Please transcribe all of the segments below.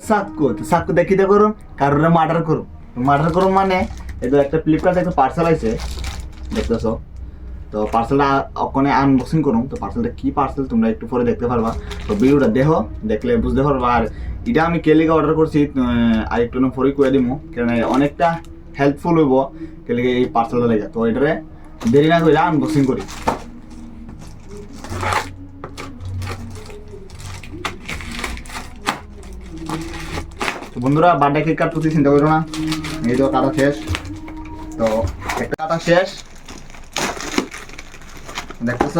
সাতকো দেখি দে করুন কারোর মার্ডার করুন মানে এই তো একটা ফ্লিপকার্টে একটা পার্সেল আছে দেখতেছো। তো পার্সেলটা ওখানে আনবক্সিং করুন। তো পার্সেলটা কি পার্সেল তোমরা একটু পরে দেখতে পারবা। তো ভিডিওটা দেখো, দেখলে বুঝতে পারবা। আর এটা আমি কেলিকে অর্ডার করছি আর একটু পরে করে দিব, কারণ অনেকটা হেল্পফুল হইব কেলিকে এই পার্সেলটা লেগে। তো এটারে দেরি না করে আনবক্সিং করি। তো বন্ধুরা বার্থডে কেক কাটতে চিন্তা করো না, এই তো কাটা শেষ। তো একটা কাটা শেষ দেখতেছ।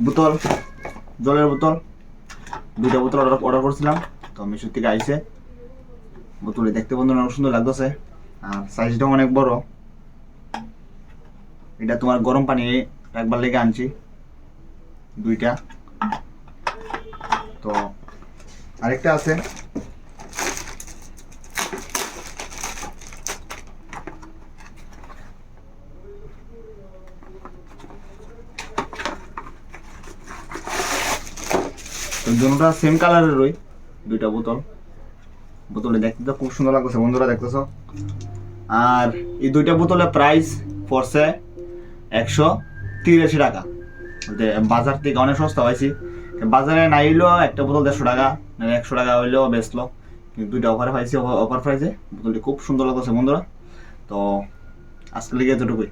বোতল, জলের বোতল, 2টা বোতল অর্ডার করছিলাম। তো মিশো থেকে আইসে বোতলে দেখতে বন্ধুরা অনেক সুন্দর লাগতেছে আর সাইজটাও অনেক বড়। এটা তোমার গরম পানি একবার লেগে আনছি 2টা। তো আরেকটা আছে দুটোটা সেম কালারেরই 2টা বোতল। বোতলে দেখতে তো খুব সুন্দর লাগতেছে বন্ধুরা, দেখতেছো। আর এই 2টা বোতলের প্রাইস পড়ছে 183 টাকা। বাজার থেকে অনেক সস্তা পাইছি। বাজারে না হইলেও একটা বোতল 150 টাকা, 100 টাকা হইলেও বেচলো, কিন্তু 2টা অফারে পাইছি। অফার প্রাইসে বোতলটি খুব সুন্দর লাগতেছে বন্ধুরা। তো আজকে লিগে এতটুকুই।